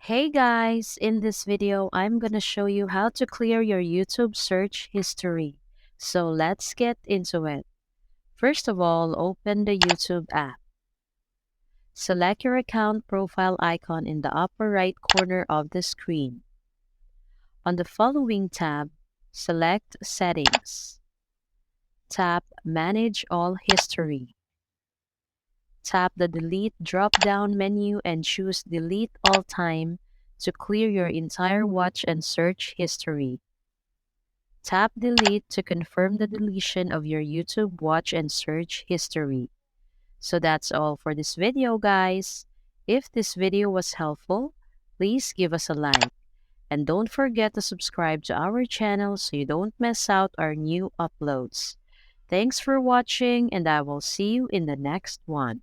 Hey guys, in this video, I'm gonna show you how to clear your YouTube search history. So let's get into it. First of all, open the YouTube app. Select your account profile icon in the upper right corner of the screen. On the following tab, select Settings. Tap Manage All History. Tap the Delete drop-down menu and choose Delete All Time to clear your entire watch and search history. Tap Delete to confirm the deletion of your YouTube watch and search history. So that's all for this video, guys. If this video was helpful, please give us a like. And don't forget to subscribe to our channel so you don't miss out our new uploads. Thanks for watching, and I will see you in the next one.